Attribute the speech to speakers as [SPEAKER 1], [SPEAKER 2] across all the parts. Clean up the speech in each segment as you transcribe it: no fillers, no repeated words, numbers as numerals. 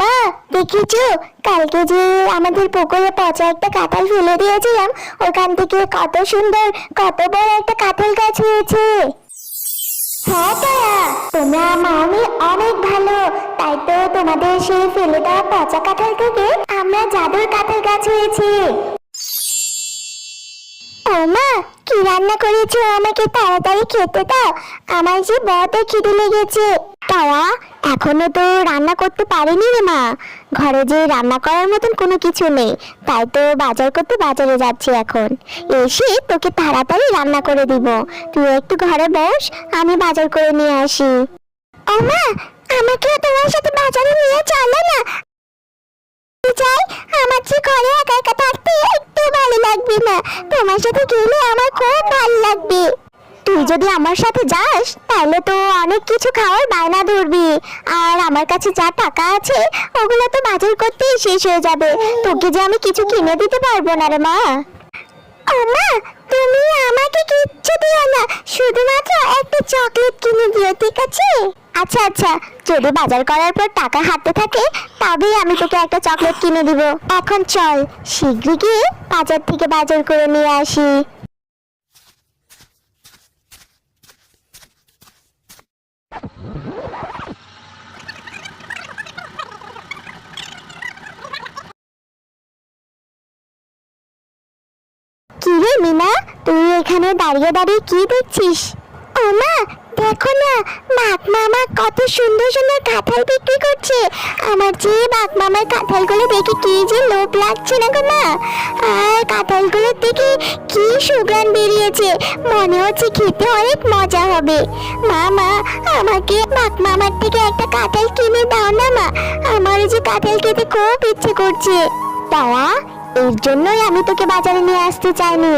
[SPEAKER 1] মা, দেখেছো কালকে যে আমাদের পুকুরে পচা একটা কাঁঠাল ফেলে দিয়েছিলাম, ওখান থেকে কত সুন্দর কত বড় একটা কাঁঠাল গাছ হয়েছে। হ্যাঁ দয়া, তোমরা মামি অনেক ভালো, তাই তো তোমাদের সেই ফেলে দেওয়া পচা কাঁঠাল থেকে আমরা জাদুর কাঁঠাল গাছ হয়েছে। ও মা, কি রান্না করেছো? আমাকে তাড়াতাড়ি খেতে দাও, আমার যে বড় খিদে লেগেছে। তারা এখনো তো রান্না করতে পারিনি রে মা, ঘরে যে রান্না করার মতন কোনো কিছু নেই, তাই তো বাজার করতে বাজারে যাচ্ছি এখন। এসে তোকে তাড়াতাড়ি রান্না করে দিব, তুই একটু ঘরে বস, আমি বাজার করে নিয়ে আসি। ও মা, আমাকে তোমার সাথে বাজারে নিয়ে চলো না। চাই, আমার যে ঘরে একা একা থাকতে একটু ভালো লাগবে না, তোমার সাথে গেলে আমার খুব ভালো লাগবে। তুই যদি আমার সাথে যাস তাহলে তো অনেক কিছু খাওয়ার বায়না ধরবি, আর আমার কাছে যা টাকা আছে ওগুলো তো বাজার করতেই শেষ হয়ে যাবে, তোকে যে আমি কিছু কিনে দিতে পারবো না রে মা। ও মা, তুমি আমাকে কিচ্ছু দিও না, শুধুমাত্র একটা চকলেট কিনে দিও, ঠিক আছে? আচ্ছা আচ্ছা, যদি বাজার করার পর টাকা হাতে থাকে তবেই আমি তোকে একটা চকলেট কিনে দিব। এখন চল শীঘ্রই গিয়ে বাজার থেকে বাজার করে নিয়ে আসি। কি রে মিনা, তুই এখানে দাঁড়িয়ে দাঁড়িয়ে কি দেখছিস? ও মা, দেখো না, বাঘ মামা কত সুন্দর সুন্দর কাঁঠাল বিক্রি করছে। আমার যে বাঘ মামার কাঁঠালগুলো দেখে কি যে লোভ লাগছে না গো মা, আর কাঁঠালগুলোর থেকে কি সুঘ্রাণ বেরিয়েছে, মনে হচ্ছে খেতে অনেক মজা হবে। মামা, আমাকে বাঘ মামার থেকে একটা কাঁঠাল কিনে দাও না মা, আমার যে কাঁঠাল খেতে খুব ইচ্ছে করছে। তারা এর জন্যই আমি তোকে বাজারে নিয়ে আসতে চাইনি,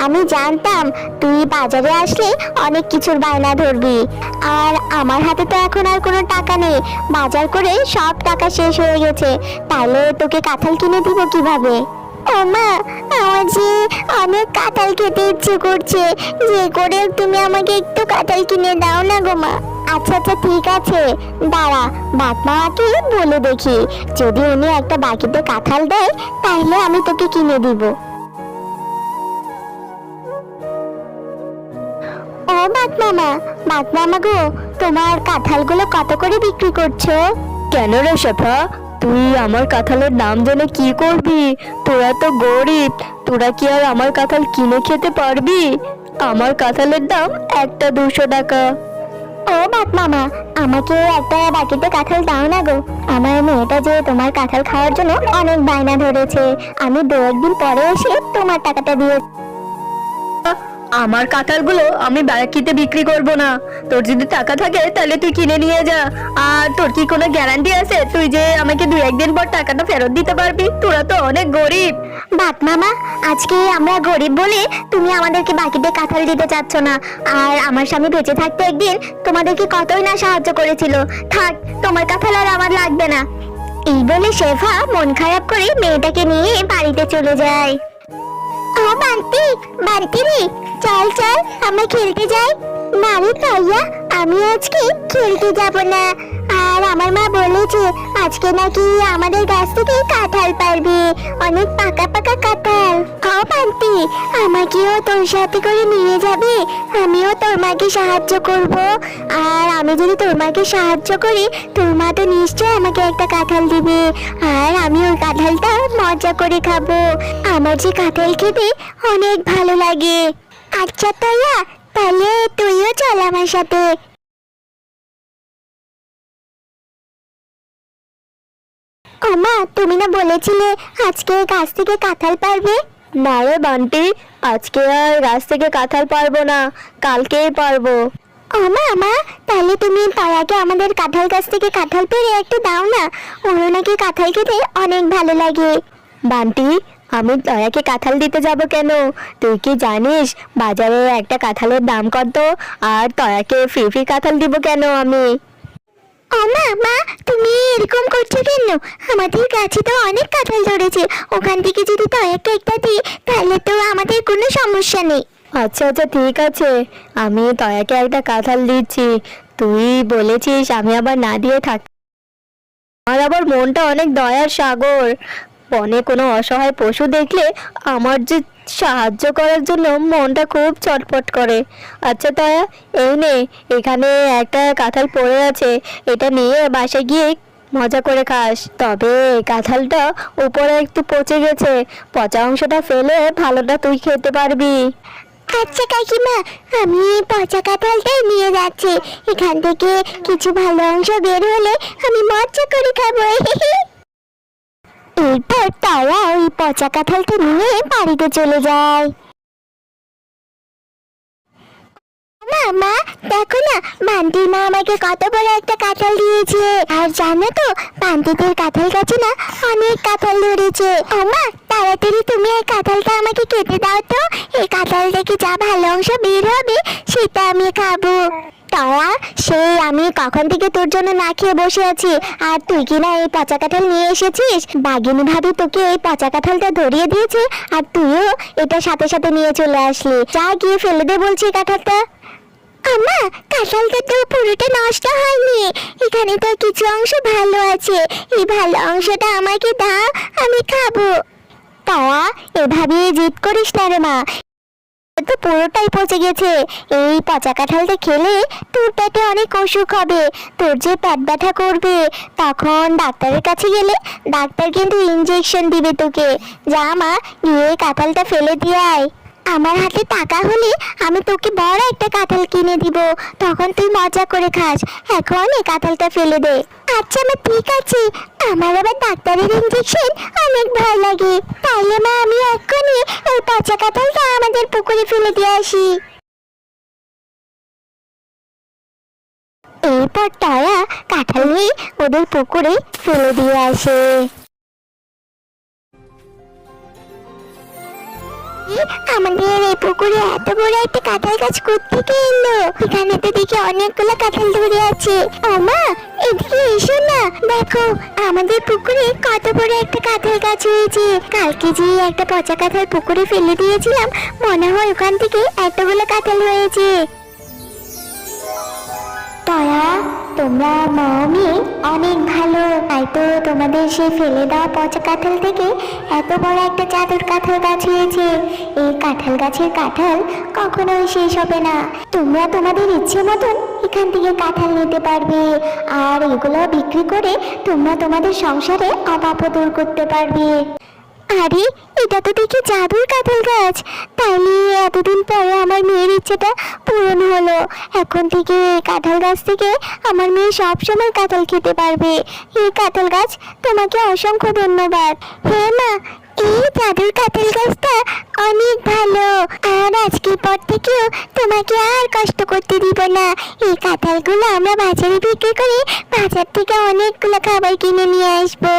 [SPEAKER 1] আমি জানতাম তুই বাজারে আসলে অনেক কিছুর বায়না ধরবি, আর আমার হাতে তো এখন আর কোনো টাকা নেই, বাজার করে সব টাকা শেষ হয়ে গেছে, তাহলে তোকে কাঁঠাল কিনে দিব কিভাবে? ও মা, আমার যে অনেক কাঁঠাল খেতে ইচ্ছে করছে, যে করে তুমি আমাকে একটু কাঁঠাল কিনে দাও না গো মা। আচ্ছা আচ্ছা ঠিক আছে, দাঁড়া, বাপ মাকে বলে দেখি, যদি উনি একটা বাকিতে কাঁঠাল দেয় তাহলে আমি তোকে কিনে দিব। ও বাপ মামা গো, তোমার কাঁঠালগুলো কত করে বিক্রি করছো?
[SPEAKER 2] কেন রে শেফা, তুই আমার কাঁঠালের দাম জেনে কি করবি? তোরা তো গরিব, তোরা কি আর আমার কাঁঠাল কিনে খেতে পারবি? আমার কাঁঠালের দাম একটা 200 টাকা।
[SPEAKER 1] ও বাপ মামা, আমাকে একটা বাকিতে কাঁঠাল দাও না গো, আমার মেয়েটা যে তোমার কাঁঠাল খাওয়ার জন্য অনেক বায়না ধরেছে, আমি 2-1 দিন পরে এসে তোমার টাকাটা দিয়ে।
[SPEAKER 2] আমার কাঁঠালগুলো আমি বাকিতে বিক্রি করব না, তোর যদি টাকা থাকে তাহলে তুই কিনে নিয়ে যা। আর তোর কি কোনো গ্যারান্টি আছে তুই যে আমাকে 2-1 দিন পর টাকাটা ফেরত দিতে পারবি? তোরা তো অনেক গরিব।
[SPEAKER 1] বাপ মামা, আজকে আমরা গরিব বলে তুমি আমাদেরকে বাকিতে কাঁঠাল দিতে চাচ্ছ না, আর আমার স্বামী বেঁচে থাকতে একদিন তোমাদেরকে কতই না সাহায্য করেছিল, থাক তোমার কাঁঠাল আর আমার লাগবে না। এই বলে শেফা মন খারাপ করে মেয়েটাকে নিয়ে বাড়িতে চলে যায়। ও বান্টি, বান্টি রে, চল চল আমরা খেলতে যাই। না রে তাইয়া, আমি আজকে খেলতে যাব না, আর আমার মা বলেছে আজকে নাকি আমাদের গাছ থেকে কাঁঠাল পারবে, অনেক পাকা পাকা কাঁঠাল। ও বান্টি, আমাকেও তোর সাথে করে নিয়ে যাবে, আমিও তোর মাকে সাহায্য করব, আর আমি যদি তোর মাকে সাহায্য করি তোর মা তো নিশ্চয় আমাকে একটা কাঁঠাল দিবে, আর আমি ওই কাঁঠালটা মজা করে খাবো, আমার যে কাঁঠাল খেতে অনেক ভালো লাগে। আচ্ছা তাইয়া, তাহলে তুইও চল আমার সাথে। ও মা, তুমি না বলেছিলে আজকে গাছ থেকে কাঁঠাল পারবে?
[SPEAKER 2] না রে বান্টি, আজকে আর গাছ থেকে কাঁঠাল পারবো না, কালকেই পারবো।
[SPEAKER 1] ও মা, তাহলে তুমি তারাকে আমাদের কাঁঠাল গাছ থেকে কাঁঠাল পেড়ে একটু দাও না, ওরও নাকি কাঁঠাল খেতে অনেক ভালো লাগে।
[SPEAKER 2] বান্টি, আমি দয়াকে কাঁঠাল দিতে যাব কেন? তুই কি জানিস বাজারে একটা কাঁঠালের দাম কত? আর দয়াকে ফ্রি ফ্রি কাঁঠাল দিব কেন আমি?
[SPEAKER 1] ও মা, তুমি এরকম করছো কেন? আমাদের গাছে তো অনেক কাঁঠাল ধরেছে, ওখান থেকে যদি দয়াকে একটা দিই তাহলে তো আমাদের কোনো সমস্যা নেই।
[SPEAKER 2] আচ্ছা আচ্ছা ঠিক আছে, আমি দয়াকে একটা কাঁঠাল দিচ্ছি, তুই বলেছিস আমি আবার না দিয়ে থাক। আর আবার মনটা অনেক দয়ার সাগর। বনে কোনো অসহায় পশু দেখলে আমার যে সাহায্য করার জন্য মনটা খুব চটপট করে। আচ্ছা দয়া, এই নে, এখানে একটা কাঁঠাল পড়ে আছে, এটা নিয়ে বাসায় গিয়ে মজা করে খাস। তবে এই কাঁঠালটা উপরে একটু পচে গেছে, পচা অংশটা ফেলে ভালোটা তুই খেতে পারবি।
[SPEAKER 1] আচ্ছা কাকিমা, আমি পচা কাঁঠালটাই নিয়ে যাচ্ছি। এখান থেকে কিছু ভালো অংশ বের হলে আমি মজা করে খাবো। এরপর তারা ওই পচা কাঁঠালটা নিয়ে বাড়িতে চলে যায়। মা, দেখো না, বান্টির মা আমাকে কত বড় একটা কাঁঠাল দিয়েছে। আর জানো তো, বান্টিদের কাঁঠাল গাছে না অনেক কাঁঠাল ধরেছে। ও মা, তাড়াতাড়ি তুমি এই কাঁঠালটা আমাকে কেটে দাও তো। এই কাঁঠাল থেকে যা ভালো অংশ বের হবে সেটা আমি খাবো। তারা, সেই আমি কখন থেকে তোর জন্য না খেয়ে বসে আছি, আর তুই কি না এই পচা কাঁঠাল নিয়ে এসেছিস? বাঘিনী ভাবি তোকে এই পচা কাঁঠালটা ধরিয়ে দিয়েছে, আর তুইও এটা সাথে সাথে নিয়ে চলে আসলি। যা গিয়ে ফেলে দে বলছি কাঁঠালটা। আম্মা, কাঁঠালটা তো পুরোটা নষ্ট হয়নি, এখানে তো কিছু অংশ ভালো আছে। এই ভালো অংশটা আমাকে দাও, আমি খাবো। তারা, এভাবে জিদ করিস না রে মা, তো পুরোটাই পচে গেছে। এই পচা কাঁঠালটা খেলে তোর পেটে অনেক অসুখ হবে, তোর যে পেট ব্যথা করবে, তখন ডাক্তারের কাছে গেলে ডাক্তার কিন্তু ইনজেকশন দিবে তোকে। যা মা, গিয়ে কাঁঠালটা ফেলে দিয়ে আয়। আমার হাতে টাকা হলে আমি তোকে বড় একটা কাঁঠাল কিনে দিব, তখন তুই মজা করে খাস। এখন এই কাঁঠালটা ফেলে দে। আচ্ছা মা, ঠিক আছে। আমার আবার ডাক্তারের ইনজেকশন অনেক ভয় লাগে। তাহলে মা, আমি এক্ষুনি এই পচা কাঁঠালটা আমাদের পুকুরে ফেলে দিয়ে আসি। এরপর তারা কাঁঠাল নিয়ে ওদের পুকুরে ফেলে দিয়ে আসে। আমাদের এই পুকুরে এত বড় একটা কাঁঠাল গাছ কোত্থেকে এলো? এখানে তো দেখি অনেকগুলো কাঁঠাল ধরে আছে। ও মা, এদিকে এসো না, দেখো আমাদের পুকুরে কত বড় একটা কাঁঠাল গাছ হয়েছে। কালকে যে একটা পচা কাঁঠাল পুকুরে ফেলে দিয়েছিলাম, মনে হয় ওখান থেকে এতগুলো কাঁঠাল হয়েছে। তারা, তোমরা মমি অনেক ভালো, তাই তো তোমাদের সেই ফেলে দেওয়া পচা কাঁঠাল থেকে এত বড় একটা চাদর কাঁঠাল গাছ হয়েছে। এই কাঁঠাল গাছের কাঁঠাল কখনোই শেষ হবে না। তোমরা তোমাদের ইচ্ছে মতন এখান থেকে কাঁঠাল নিতে পারবে, আর এগুলো বিক্রি করে তোমরা তোমাদের সংসারে অভাব দূর করতে পারবে। আরে, এটা তো দেখি জাদুর কাঁঠাল গাছ। তাইলে এতদিন পরে আমার মেয়ের ইচ্ছেটা পূরণ হলো। এখন থেকে এই কাঁঠাল গাছ থেকে আমার মেয়ে সব সময় কাঁঠাল খেতে পারবে। এই কাঁঠাল গাছ, তোমাকে অসংখ্য ধন্যবাদ। হ্যাঁ মা, এই জাদুর কাঁঠাল গাছটা অনেক ভালো, আর আজকের পর থেকেও তোমাকে আর কষ্ট করতে দিব না। এই কাঁঠালগুলো আমরা বাজারে বিক্রি করে বাজার থেকে অনেকগুলো খাবার কিনে নিয়ে আসবো।